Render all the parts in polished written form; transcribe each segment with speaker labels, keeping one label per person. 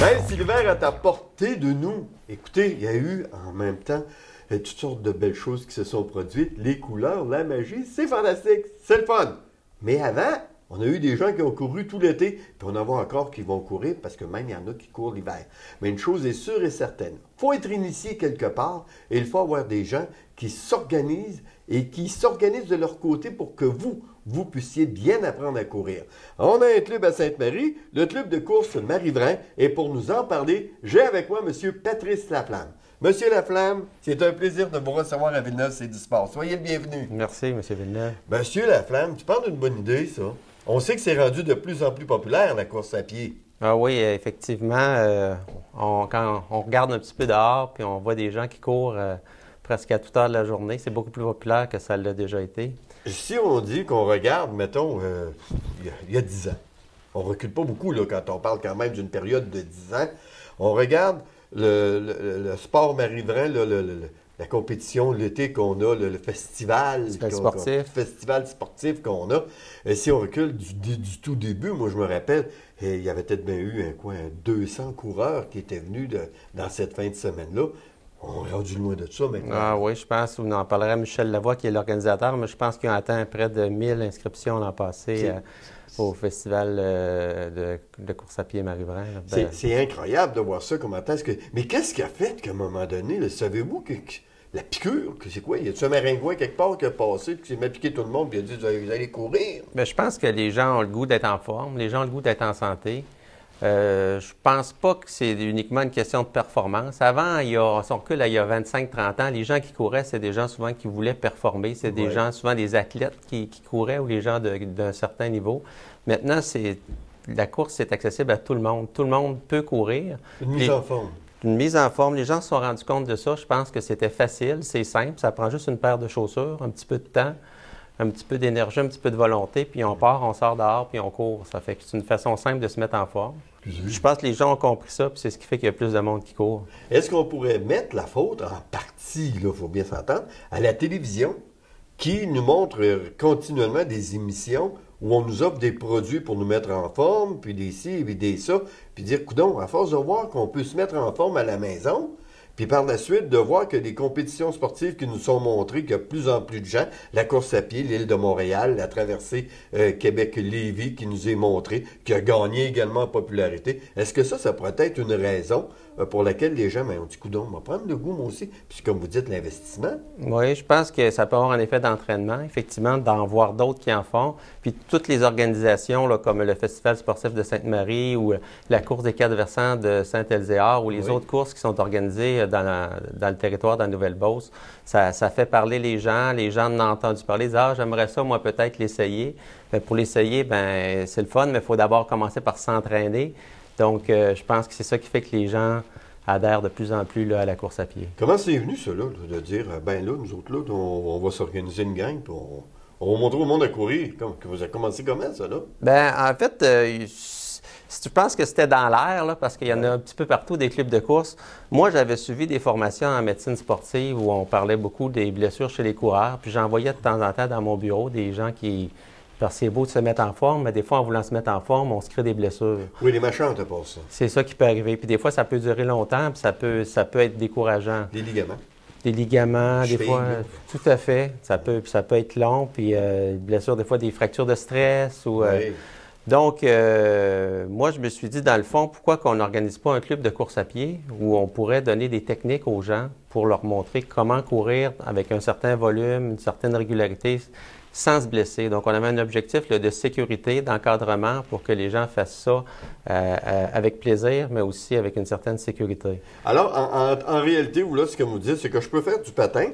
Speaker 1: Même si l'hiver est à portée de nous, écoutez, il y a eu en même temps toutes sortes de belles choses qui se sont produites. Les couleurs, la magie, c'est fantastique, c'est le fun. Mais avant, on a eu des gens qui ont couru tout l'été, puis on en voit encore qui vont courir, parce que même il y en a qui courent l'hiver. Mais une chose est sûre et certaine, il faut être initié quelque part, et il faut avoir des gens qui s'organisent et qui s'organisent de leur côté pour que vous puissiez bien apprendre à courir. On a un club à Sainte-Marie, le club de course Marie-Vrain, et pour nous en parler, j'ai avec moi M. Patrice Laflamme. Monsieur Laflamme, c'est un plaisir de vous recevoir à Villeneuve, c'est du sport. Soyez le bienvenu.
Speaker 2: Merci, M. Villeneuve.
Speaker 1: Monsieur Laflamme, tu parles d'une bonne idée, ça. On sait que c'est rendu de plus en plus populaire, la course à pied.
Speaker 2: Ah oui, effectivement, quand on regarde un petit peu dehors, puis on voit des gens qui courent presque à toute heure de la journée, c'est beaucoup plus populaire que ça l'a déjà été.
Speaker 1: Si on dit qu'on regarde, mettons, il y a 10 ans, on recule pas beaucoup là, quand on parle quand même d'une période de 10 ans, on regarde le sport Marie-Vrain, la compétition, l'été qu'on a, le festival sportif qu'on a. Et si on recule du tout début, moi je me rappelle, il y avait peut-être bien eu 200 coureurs qui étaient venus dans cette fin de semaine-là. On est rendu loin de ça maintenant.
Speaker 2: Ah oui, je pense, on en parlera à Michel Lavoie qui est l'organisateur, mais je pense qu'ils ont atteint près de 1000 inscriptions l'an passé au festival de course à pied Marie-Vrain.
Speaker 1: C'est incroyable de voir ça, comment est-ce que... Mais qu'est-ce qui a fait qu'à un moment donné, là, savez-vous que la piqûre, que c'est quoi? Y a-tu un maringouin quelque part qui a passé, qui s'est mis à piquer tout le monde, puis il a dit vous allez courir?
Speaker 2: Bien, je pense que les gens ont le goût d'être en forme, les gens ont le goût d'être en santé. Je pense pas que c'est uniquement une question de performance. Avant, si on recule il y a 25-30 ans, les gens qui couraient, c'est des gens souvent qui voulaient performer. C'est des gens, souvent des athlètes qui couraient ou les gens d'un certain niveau. Maintenant, la course est accessible à tout le monde. Tout le monde peut courir.
Speaker 1: Une mise en forme.
Speaker 2: Une mise en forme. Les gens se sont rendus compte de ça. Je pense que c'était facile, c'est simple. Ça prend juste une paire de chaussures, un petit peu de temps, un petit peu d'énergie, un petit peu de volonté, puis on part, on sort dehors, puis on court. Ça fait que c'est une façon simple de se mettre en forme. Je pense que les gens ont compris ça, puis c'est ce qui fait qu'il y a plus de monde qui court.
Speaker 1: Est-ce qu'on pourrait mettre la faute, en partie, il faut bien s'entendre, à la télévision, qui nous montre continuellement des émissions où on nous offre des produits pour nous mettre en forme, puis des ci, puis des ça, puis dire, coudonc, à force de voir qu'on peut se mettre en forme à la maison, puis par la suite, de voir que des compétitions sportives qui nous sont montrées, qu'il y a de plus en plus de gens, la course à pied, l'île de Montréal, la traversée Québec-Lévis qui nous est montrée, qui a gagné également en popularité. Est-ce que ça pourrait être une raison pour laquelle les gens ont dit, coudonc, on va prendre le goût, moi aussi. Puis comme vous dites, l'investissement.
Speaker 2: Oui, je pense que ça peut avoir un effet d'entraînement, effectivement, d'en voir d'autres qui en font. Puis toutes les organisations, là, comme le Festival sportif de Sainte-Marie ou la course des 4 versants de Saint-Elzéar ou les autres courses qui sont organisées dans le territoire de la Nouvelle-Beauce, ça fait parler les gens en ont entendu parler, ils disent « Ah, j'aimerais ça, moi, peut-être l'essayer. » Pour l'essayer, ben c'est le fun, mais il faut d'abord commencer par s'entraîner. Donc, je pense que c'est ça qui fait que les gens adhèrent de plus en plus là, à la course à pied.
Speaker 1: Comment c'est venu, ça, là, de dire, ben là, nous autres, là, on va s'organiser une gang, puis on va montrer au monde à courir. Vous avez commencé comment, ça, là?
Speaker 2: Bien, en fait, je pense que c'était dans l'air, là, parce qu'il y en a un petit peu partout des clubs de course. Moi, j'avais suivi des formations en médecine sportive où on parlait beaucoup des blessures chez les coureurs, puis j'envoyais de temps en temps dans mon bureau des gens qui... Parce que c'est beau de se mettre en forme, mais des fois, en voulant se mettre en forme, on se crée des blessures.
Speaker 1: Oui, les machins, t'as pas ça.
Speaker 2: C'est ça qui peut arriver. Puis des fois, ça peut durer longtemps, puis ça peut être décourageant.
Speaker 1: Des ligaments.
Speaker 2: Des ligaments,
Speaker 1: des
Speaker 2: fois, tout à fait. Ça peut être long, puis blessures, des fois, des fractures de stress. Oui. Donc, moi, je me suis dit, dans le fond, pourquoi qu'on n'organise pas un club de course à pied où on pourrait donner des techniques aux gens pour leur montrer comment courir avec un certain volume, une certaine régularité, sans se blesser. Donc, on avait un objectif là, de sécurité, d'encadrement pour que les gens fassent ça avec plaisir, mais aussi avec une certaine sécurité.
Speaker 1: Alors, en réalité, là, ce que vous dites, c'est que je peux faire du patin,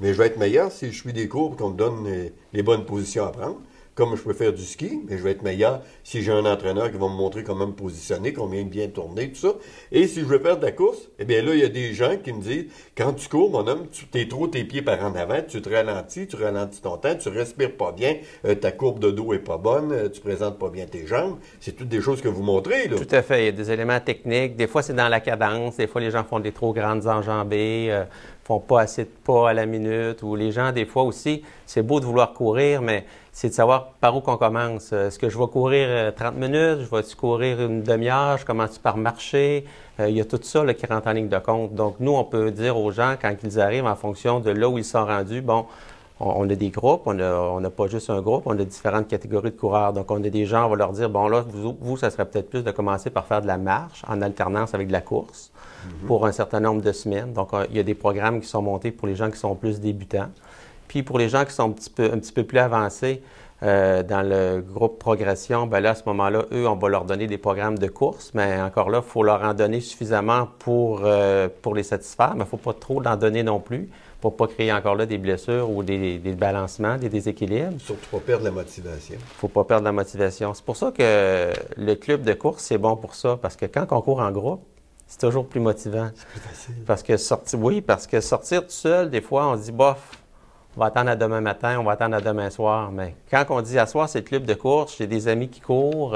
Speaker 1: mais je vais être meilleur si je suis des cours et qu'on me donne les bonnes positions à prendre. Comme je peux faire du ski, mais je vais être meilleur si j'ai un entraîneur qui va me montrer comment me positionner, combien bien tourner, tout ça. Et si je veux faire de la course, eh bien là, il y a des gens qui me disent, quand tu cours, mon homme, tu t'es trop tes pieds par en avant, tu ralentis ton temps, tu respires pas bien, ta courbe de dos est pas bonne, tu présentes pas bien tes jambes. C'est toutes des choses que vous montrez, là.
Speaker 2: Tout à fait. Il y a des éléments techniques. Des fois, c'est dans la cadence. Des fois, les gens font des trop grandes enjambées, font pas assez de pas à la minute. Ou les gens, des fois aussi, c'est beau de vouloir courir, mais c'est de savoir par où qu'on commence. Est-ce que je vais courir 30 minutes? Je vais-tu courir une demi-heure? Je commence par marcher? Il y a tout ça là, qui rentre en ligne de compte. Donc, nous, on peut dire aux gens, quand ils arrivent, en fonction de là où ils sont rendus, bon, on a des groupes, on n'a pas juste un groupe, on a différentes catégories de coureurs. Donc, on a des gens, on va leur dire, bon là, vous ça serait peut-être plus de commencer par faire de la marche en alternance avec de la course pour un certain nombre de semaines. Donc, il y a des programmes qui sont montés pour les gens qui sont plus débutants. Puis, pour les gens qui sont un petit peu plus avancés dans le groupe progression, bien là, à ce moment-là, eux, on va leur donner des programmes de course, mais encore là, il faut leur en donner suffisamment pour les satisfaire, mais il ne faut pas trop en donner non plus, pour ne pas créer encore là des blessures ou des balancements, des déséquilibres.
Speaker 1: Surtout pas perdre la motivation. Il
Speaker 2: ne faut pas perdre la motivation. C'est pour ça que le club de course, c'est bon pour ça, parce que quand on court en groupe, c'est toujours plus motivant.
Speaker 1: C'est plus facile.
Speaker 2: Parce que sortir tout seul, des fois, on se dit, bof, on va attendre à demain matin, on va attendre à demain soir. Mais quand on dit à soir, c'est le club de course, j'ai des amis qui courent,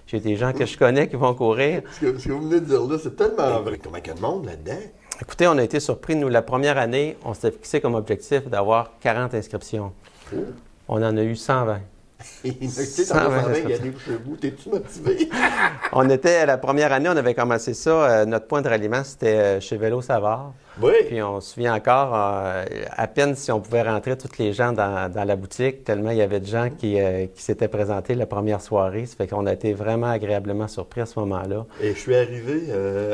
Speaker 2: j'ai des gens que je connais qui vont courir.
Speaker 1: Ce que vous venez de dire là, c'est tellement vrai. Comment il y a de monde là-dedans?
Speaker 2: Écoutez, on a été surpris. Nous, la première année, on s'était fixé comme objectif d'avoir 40 inscriptions. Oh. On en a eu 120.
Speaker 1: Tu sais, dans le travail, il y a des chez vous. T'es-tu motivé?
Speaker 2: La première année, on avait commencé ça. Notre point de ralliement, c'était chez Vélo Savard.
Speaker 1: Oui.
Speaker 2: Puis on se souvient encore, à peine si on pouvait rentrer tous les gens dans la boutique, tellement il y avait de gens qui s'étaient présentés la première soirée. Ça fait qu'on a été vraiment agréablement surpris à ce moment-là.
Speaker 1: Et je suis arrivé,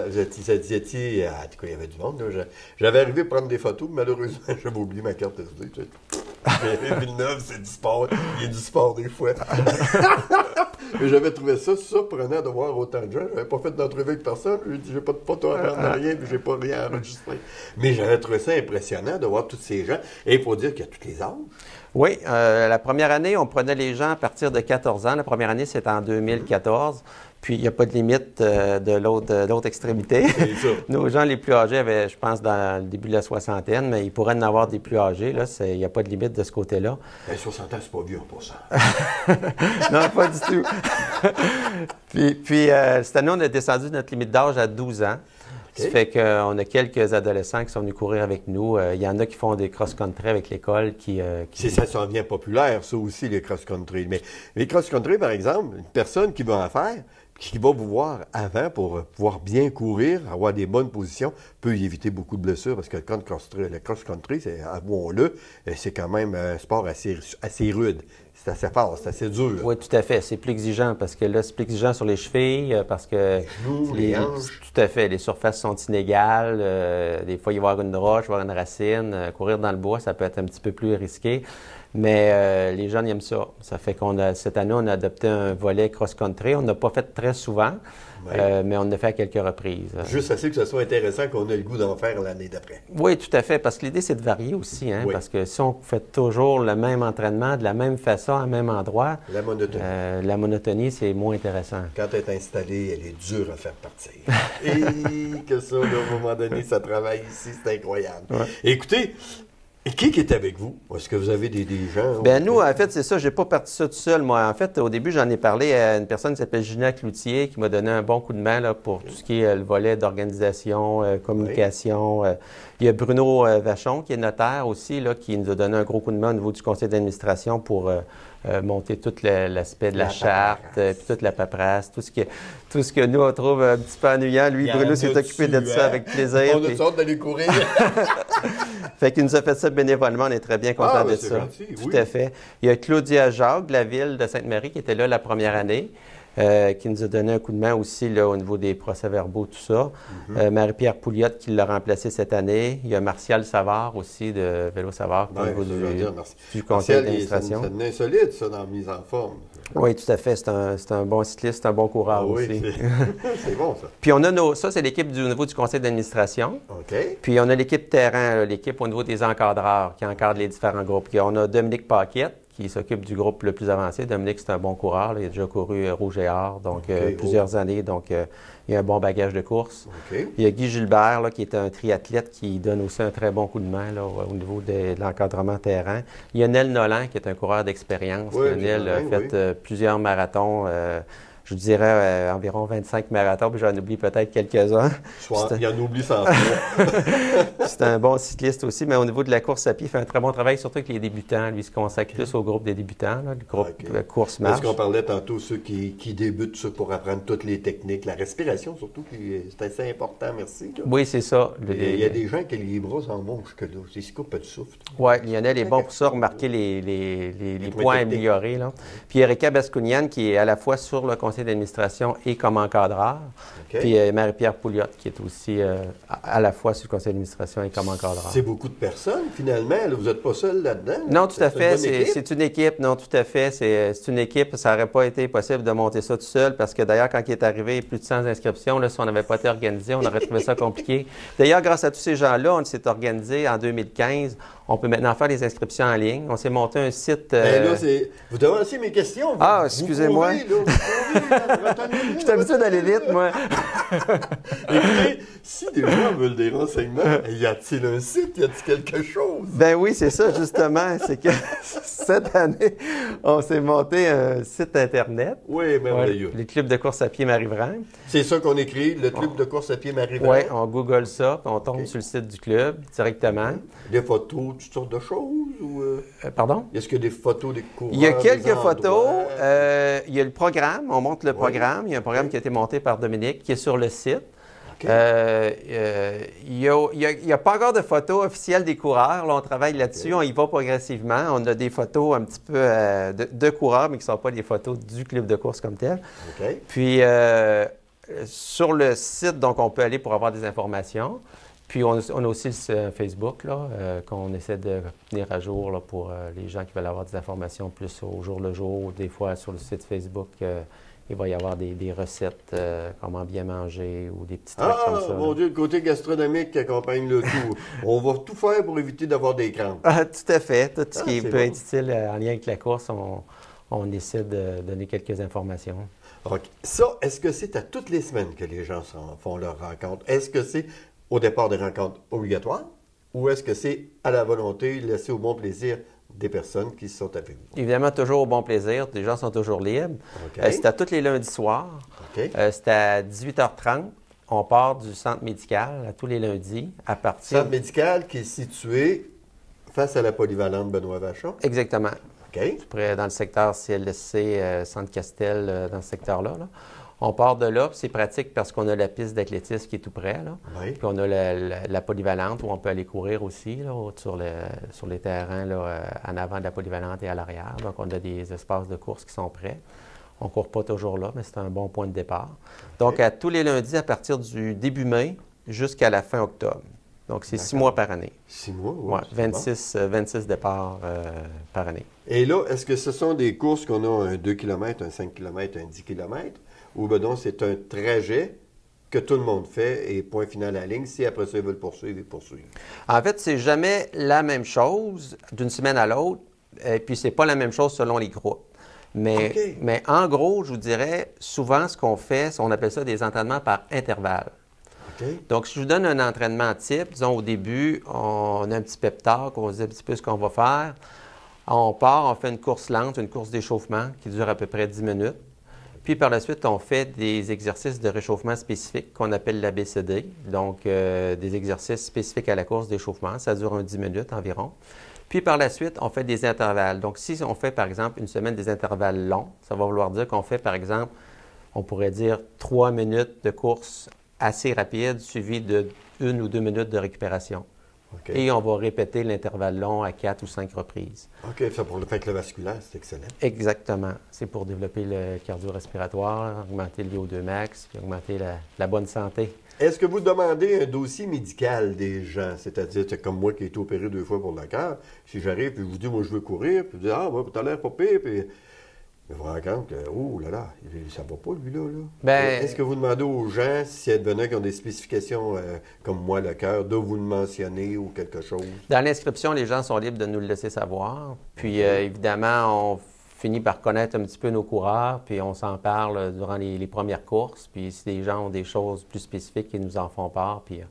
Speaker 1: vous étiez, en tout cas, il y avait du monde. J'avais arrivé prendre des photos, mais malheureusement, j'avais oublié ma carte SD. Villeneuve, c'est du sport. Il y a du sport des fois. Mais j'avais trouvé ça surprenant de voir autant de gens. J'avais pas fait d'entrevue avec personne. J'ai dit, j'ai pas de photo à prendre, rien, puis j'ai pas rien enregistré. Mais j'avais trouvé ça impressionnant de voir tous ces gens. Et il faut dire qu'il y a tous les âges.
Speaker 2: Oui, la première année, on prenait les gens à partir de 14 ans. La première année, c'était en 2014. Puis, il n'y a pas de limite de l'autre extrémité. Nos gens les plus âgés avaient, je pense, dans le début de la soixantaine, mais ils pourraient en avoir des plus âgés. Il n'y a pas de limite de ce côté-là.
Speaker 1: 60 ans, c'est pas vieux en passant.
Speaker 2: Non, pas du tout. puis cette année, on a descendu notre limite d'âge à 12 ans. Okay. Ça fait qu'on a quelques adolescents qui sont venus courir avec nous. Il y en a qui font des cross-country avec l'école.
Speaker 1: Ça s'en vient populaire, ça aussi, les cross-country. Mais les cross-country, par exemple, une personne qui va en faire, qui va vous voir avant pour pouvoir bien courir, avoir des bonnes positions, peut y éviter beaucoup de blessures parce que le cross-country, avouons-le, c'est quand même un sport assez rude. C'est assez fort, c'est assez dur.
Speaker 2: Oui, tout à fait. C'est plus exigeant parce que là, c'est plus exigeant sur les chevilles, parce que
Speaker 1: les genoux, les hanches.
Speaker 2: Tout à fait. Les surfaces sont inégales. Des fois, il va y avoir une roche, il va y avoir une racine. Courir dans le bois, ça peut être un petit peu plus risqué. Mais les jeunes aiment ça. Ça fait cette année, on a adopté un volet cross-country. On n'a pas fait très souvent, mais on l'a fait à quelques reprises.
Speaker 1: Juste assez que ce soit intéressant qu'on ait le goût d'en faire l'année d'après.
Speaker 2: Oui, tout à fait. Parce que l'idée, c'est de varier aussi. Hein,
Speaker 1: oui.
Speaker 2: Parce que si on fait toujours le même entraînement, de la même façon, au même endroit,
Speaker 1: la monotonie,
Speaker 2: c'est moins intéressant.
Speaker 1: Quand elle est installée, elle est dure à faire partir. Et que ça, là, à un moment donné, ça travaille ici, c'est incroyable. Ouais. Écoutez, et qui est avec vous? Est-ce que vous avez des gens?
Speaker 2: Bien, nous, en fait, c'est ça. Je n'ai pas parti ça tout seul. Moi, en fait, au début, j'en ai parlé à une personne qui s'appelle Gina Cloutier, qui m'a donné un bon coup de main là, pour tout ce qui est le volet d'organisation, communication. Oui. Il y a Bruno Vachon, qui est notaire aussi, là, qui nous a donné un gros coup de main au niveau du conseil d'administration pour monter tout l'aspect de la charte, puis toute la paperasse, tout ce que nous, on trouve un petit peu ennuyant. Lui, Bruno s'est occupé de ça avec plaisir.
Speaker 1: On a sorte d'aller courir.
Speaker 2: Fait qu'il nous a fait ça bénévolement. On est très bien contents de ça.
Speaker 1: Gentil,
Speaker 2: tout à fait. Il y a Claudia Jacques de la ville de Sainte-Marie qui était là la première année. Qui nous a donné un coup de main aussi là, au niveau des procès-verbaux, tout ça. Marie-Pierre Pouliot qui l'a remplacé cette année. Il y a Martial Savard aussi de Vélo Savard au niveau du conseil d'administration.
Speaker 1: C'est insolite, ça, dans la mise en forme.
Speaker 2: Oui, tout à fait. C'est un bon cycliste, un bon coureur aussi.
Speaker 1: Oui, c'est bon, ça.
Speaker 2: Puis on a ça, c'est l'équipe au niveau du conseil d'administration.
Speaker 1: OK.
Speaker 2: Puis on a l'équipe terrain, l'équipe au niveau des encadreurs qui encadrent les différents groupes. Puis on a Dominique Paquette qui s'occupe du groupe le plus avancé. Dominique, c'est un bon coureur. Là. Il a déjà couru Rouge et Or, donc plusieurs années. Donc, il a un bon bagage de course. Il y a Guy Gilbert, là, qui est un triathlète qui donne aussi un très bon coup de main là, au niveau de l'encadrement terrain. Il y a Nel Nolan, qui est un coureur d'expérience. Nel a fait plusieurs marathons je dirais environ 25 marathons, puis j'en oublie peut-être quelques-uns.
Speaker 1: Il y en oublie 100.
Speaker 2: C'est un bon cycliste aussi, mais au niveau de la course à pied, il fait un très bon travail, surtout avec les débutants. Lui, il se consacre plus au groupe des débutants, là, le groupe course-marche.
Speaker 1: Est-ce qu'on parlait tantôt, ceux qui débutent ça pour apprendre toutes les techniques, la respiration surtout, c'est assez important, merci. Là.
Speaker 2: Oui, c'est ça.
Speaker 1: Il y a des gens qui les bras s'en vont jusque-là, c'est ce pas de souffle.
Speaker 2: Oui, Lionel est bon pour ça, remarquer les points améliorés. Là. Puis Erika Bascounian, qui est à la fois sur le conseil d'administration et comme encadreur. Puis Marie-Pierre Pouliot, qui est aussi à la fois sur le conseil d'administration et comme encadreur.
Speaker 1: C'est beaucoup de personnes, finalement. Là, vous n'êtes pas seul là-dedans?
Speaker 2: Non, tout à fait. C'est une équipe. Non, tout à fait. C'est une équipe. Ça n'aurait pas été possible de monter ça tout seul parce que d'ailleurs, quand il est arrivé, plus de 100 inscriptions, là, si on n'avait pas été organisé, on aurait trouvé ça compliqué. D'ailleurs, grâce à tous ces gens-là, on s'est organisé en 2015. On peut maintenant faire les inscriptions en ligne. On s'est monté un site...
Speaker 1: Là, vous devancez mes questions.
Speaker 2: Excusez-moi. Je suis habitué d'aller vite, moi.
Speaker 1: Écoutez, si des gens veulent des renseignements, y a-t-il un site? Y a-t-il quelque chose?
Speaker 2: Ben oui, c'est ça, justement. C'est que cette année, on s'est monté un site Internet.
Speaker 1: Oui, merveilleux.
Speaker 2: Le Club de course à pied Marie-Vrain.
Speaker 1: C'est ça qu'on écrit, le Club de course à pied Marie-Vrain?
Speaker 2: Oui, on google ça, puis on tombe sur le site du club directement.
Speaker 1: Des photos, toutes sortes de choses? Ou
Speaker 2: pardon?
Speaker 1: Est-ce qu'il y a des photos des coureurs?
Speaker 2: Il y a quelques photos. Il y a le programme. On montre le programme. Il y a un programme qui a été monté par Dominique, qui est sur le site. Il n'y a pas encore de photos officielles des coureurs. Là, on travaille là-dessus. On y va progressivement. On a des photos un petit peu de coureurs, mais qui ne sont pas des photos du club de course comme tel. Puis, sur le site, donc, on peut aller pour avoir des informations. Puis, on a aussi le Facebook, là, qu'on essaie de tenir à jour là, pour les gens qui veulent avoir des informations plus au jour le jour. Des fois, sur le site Facebook, il va y avoir des recettes, comment bien manger ou des petits trucs comme ça.
Speaker 1: Mon Dieu, le côté gastronomique qui accompagne le tout. On va tout faire pour éviter d'avoir des crampes.
Speaker 2: Tout à fait. Tout ce qui peut être utile en lien avec la course, on essaie de donner quelques informations.
Speaker 1: OK. Ça, est-ce que c'est à toutes les semaines que les gens font leur rencontre? Est-ce que c'est au départ des rencontres obligatoires ou est-ce que c'est à la volonté, laissé au bon plaisir des personnes qui sont avec vous?
Speaker 2: Évidemment, toujours au bon plaisir. Les gens sont toujours libres. C'est à tous les lundis soirs. C'est à 18h30. On part du centre médical à tous les lundis à partir...
Speaker 1: Centre médical qui est situé face à la polyvalente Benoît Vachon?
Speaker 2: Exactement.
Speaker 1: Tout
Speaker 2: près dans le secteur CLSC, Centre-Castel, dans ce secteur-là. Là. On part de là, puis c'est pratique parce qu'on a la piste d'athlétisme qui est tout près. Là. Puis on a la polyvalente où on peut aller courir aussi là, sur les terrains là, en avant de la polyvalente et à l'arrière. Donc on a des espaces de course qui sont prêts. On ne court pas toujours là, mais c'est un bon point de départ. Donc à tous les lundis à partir du début mai jusqu'à la fin octobre. Donc c'est 6 mois par année.
Speaker 1: 6 mois, oui.
Speaker 2: Ouais, 26 départs par année.
Speaker 1: Et là, est-ce que ce sont des courses qu'on a un 2 km, un 5 km, un 10 km? Ou ben donc c'est un trajet que tout le monde fait et point final à la ligne. Si après ça, ils veulent poursuivre, ils poursuivent.
Speaker 2: En fait, c'est jamais la même chose d'une semaine à l'autre. Et puis, c'est pas la même chose selon les groupes. Mais en gros, je vous dirais, souvent, ce qu'on fait, on appelle ça des entraînements par intervalle. Donc, si je vous donne un entraînement type, disons au début, on a un petit pep talk, on se dit un petit peu ce qu'on va faire. On part, on fait une course lente, une course d'échauffement qui dure à peu près 10 minutes. Puis par la suite, on fait des exercices de réchauffement spécifiques qu'on appelle l'ABCD. Donc, des exercices spécifiques à la course d'échauffement. Ça dure 10 minutes environ. Puis par la suite, on fait des intervalles. Donc, si on fait, par exemple, une semaine des intervalles longs, ça va vouloir dire qu'on fait, par exemple, on pourrait dire 3 minutes de course assez rapide, suivi de 1 ou 2 minutes de récupération. Et on va répéter l'intervalle long à 4 ou 5 reprises.
Speaker 1: OK, ça pour le fait que le vasculaire, c'est excellent.
Speaker 2: Exactement. C'est pour développer le cardio-respiratoire, augmenter le VO2 max, puis augmenter la bonne santé.
Speaker 1: Est-ce que vous demandez un dossier médical des gens? C'est-à-dire, c'est comme moi qui ai été opéré 2 fois pour le cœur. Si j'arrive et je vous dis, moi, je veux courir, puis vous dites, ah, t'as l'air pas pire, puis... Mais vous vous rendez compte que, oh là là, ça va pas, lui, là. Est-ce que vous demandez aux gens, si advenant qui ont des spécifications comme moi, le cœur, de vous le mentionner ou quelque chose?
Speaker 2: Dans l'inscription, les gens sont libres de nous le laisser savoir. Puis, évidemment, on finit par connaître un petit peu nos coureurs, puis on s'en parle durant les premières courses. Puis, si les gens ont des choses plus spécifiques, ils nous en font part, puis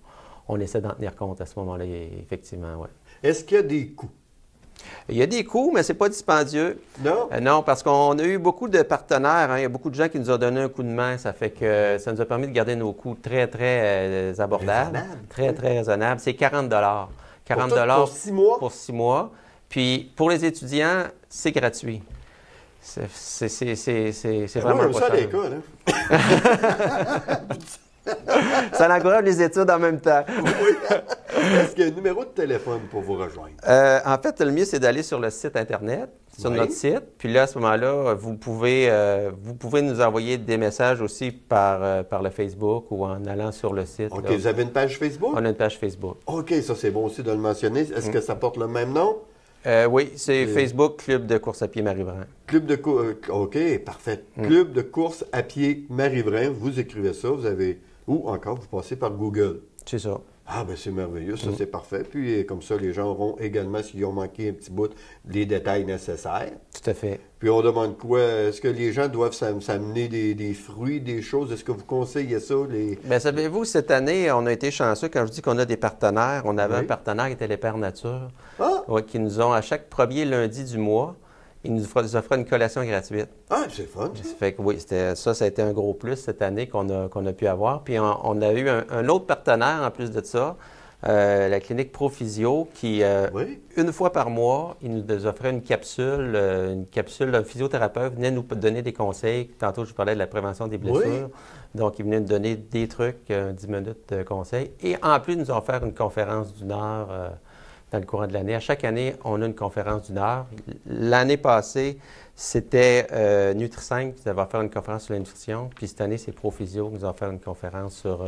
Speaker 2: on essaie d'en tenir compte à ce moment-là, effectivement, oui.
Speaker 1: Est-ce qu'il y a des coûts?
Speaker 2: Il y a des coûts, mais ce n'est pas dispendieux.
Speaker 1: Non?
Speaker 2: Non, parce qu'on a eu beaucoup de partenaires. Hein. Il y a beaucoup de gens qui nous ont donné un coup de main. Ça fait que ça nous a permis de garder nos coûts très, très abordables.
Speaker 1: Raisonnable.
Speaker 2: Très, très raisonnables. C'est 40 40
Speaker 1: pour 6 mois?
Speaker 2: pour 6 mois. Puis pour les étudiants, c'est gratuit. C'est vraiment
Speaker 1: moi,
Speaker 2: pas
Speaker 1: ça à
Speaker 2: cher.
Speaker 1: l'école. Hein?
Speaker 2: Ça encourage les études en même temps.
Speaker 1: Oui. Est-ce qu'il y a un numéro de téléphone pour vous rejoindre?
Speaker 2: En fait, le mieux, c'est d'aller sur le site Internet, sur
Speaker 1: Oui.
Speaker 2: notre site. Puis là, à ce moment-là, vous pouvez nous envoyer des messages aussi par le Facebook ou en allant sur le site.
Speaker 1: OK,
Speaker 2: là.
Speaker 1: vous avez une page Facebook?
Speaker 2: On a une page Facebook.
Speaker 1: OK, ça c'est bon aussi de le mentionner. Est-ce que ça porte le même nom?
Speaker 2: Oui, c'est Facebook Club de course à pied Marie-Brun.
Speaker 1: Club de course. OK, parfait. Club de course à pied Marie-Brun. Vous écrivez ça, vous avez. Ou encore, vous passez par Google.
Speaker 2: C'est ça.
Speaker 1: Ah, ben c'est merveilleux, ça c'est parfait. Puis comme ça, les gens auront également, s'ils ont manqué un petit bout, les détails nécessaires.
Speaker 2: Tout à fait.
Speaker 1: Puis on demande quoi? Est-ce que les gens doivent s'amener des fruits, des choses? Est-ce que vous conseillez ça?
Speaker 2: Bien, savez-vous, cette année, on a été chanceux. Quand je dis qu'on a des partenaires, on avait
Speaker 1: Oui.
Speaker 2: un partenaire qui était les Pères Nature,
Speaker 1: Ah!
Speaker 2: qui nous ont, à chaque premier lundi du mois, ils nous offraient une collation gratuite.
Speaker 1: Ah, c'est fun.
Speaker 2: Ça fait que oui, ça a été un gros plus cette année qu'on a pu avoir. Puis on a eu un autre partenaire en plus de ça, la clinique Prophysio, qui,
Speaker 1: Oui.
Speaker 2: une fois par mois, il nous offrait une capsule. Un physiothérapeute venait nous donner des conseils. Tantôt, je vous parlais de la prévention des blessures.
Speaker 1: Oui.
Speaker 2: Donc, il venait nous donner des trucs, 10 minutes de conseils. Et en plus, ils nous ont offert une conférence d'une heure dans le courant de l'année. À chaque année, on a une conférence d'une heure. L'année passée, c'était Nutri5 qui va faire une conférence sur la nutrition. Puis cette année, c'est Prophysio qui nous a fait une conférence sur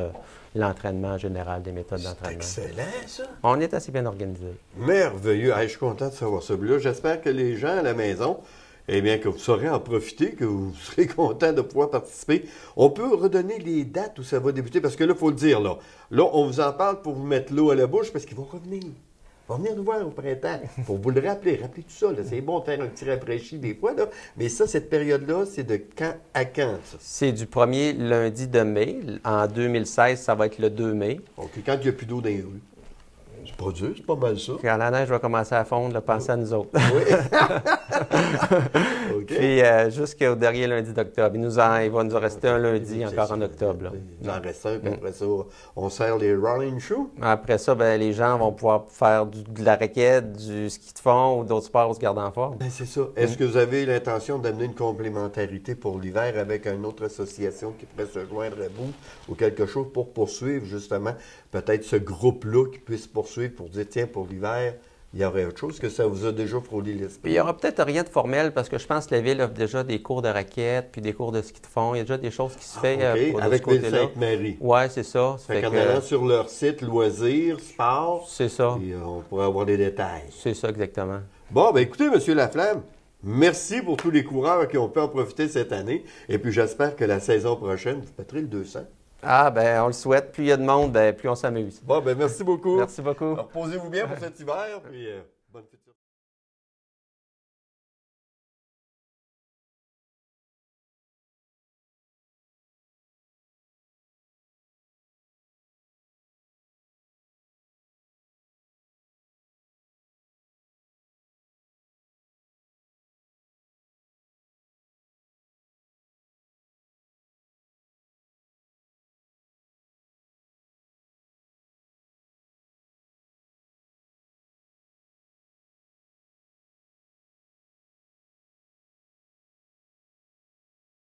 Speaker 2: l'entraînement général, des méthodes
Speaker 1: C'est
Speaker 2: d'entraînement.
Speaker 1: excellent, ça.
Speaker 2: On est assez bien organisé.
Speaker 1: Merveilleux. Hey, je suis content de savoir ça. Puis là, j'espère que les gens à la maison, eh bien, que vous saurez en profiter, que vous serez contents de pouvoir participer. On peut redonner les dates où ça va débuter, parce que là, il faut le dire, là. Là, on vous en parle pour vous mettre l'eau à la bouche, parce qu'ils vont revenir. Ils vont venir nous voir au printemps. Pour vous le rappeler. Rappelez tout ça, là. C'est bon de faire un petit rafraîchi des fois, là. Mais ça, cette période-là, c'est de quand à quand, ça?
Speaker 2: C'est du premier lundi de mai. En 2016, ça va être le 2 mai.
Speaker 1: OK, quand il n'y a plus d'eau dans les rues. C'est pas dur, c'est pas mal ça.
Speaker 2: Quand la neige va commencer à fondre, là, pensez à nous autres.
Speaker 1: Oui. OK.
Speaker 2: Puis jusqu'au dernier lundi d'octobre. Il va nous en rester un lundi encore en octobre. Là.
Speaker 1: Il en reste un, puis après ça, on sert les running shoes.
Speaker 2: Après ça, ben, les gens vont pouvoir faire de la raquette, du ski de fond ou d'autres sports où se garder en forme.
Speaker 1: Ben, c'est ça. Est-ce que vous avez l'intention d'amener une complémentarité pour l'hiver avec une autre association qui pourrait se joindre à vous ou quelque chose pour poursuivre justement peut-être ce groupe-là qui puisse poursuivre pour dire, tiens, pour l'hiver, il y aurait autre chose que ça vous a déjà frôlé
Speaker 2: Puis
Speaker 1: l'esprit?
Speaker 2: il n'y aura peut-être rien de formel parce que je pense que la ville offre déjà des cours de raquette puis des cours de ski de fond. Il y a déjà des choses qui se font
Speaker 1: OK,
Speaker 2: de
Speaker 1: avec
Speaker 2: ce côté-là.
Speaker 1: Ville-Sainte-Marie.
Speaker 2: Oui, c'est ça.
Speaker 1: Fait qu'en allant sur leur site loisirs, sport,
Speaker 2: C'est ça.
Speaker 1: puis, on pourrait avoir des détails.
Speaker 2: C'est ça, exactement.
Speaker 1: Bon, ben écoutez, M. Laflamme, merci pour tous les coureurs qui ont pu en profiter cette année. Et puis j'espère que la saison prochaine, vous battrez le 200.
Speaker 2: Ah, ben on le souhaite. Plus il y a de monde, ben, plus on s'amuse.
Speaker 1: Bon, ben merci beaucoup.
Speaker 2: Merci beaucoup.
Speaker 1: Alors, posez-vous bien pour cet hiver, puis bonne fête.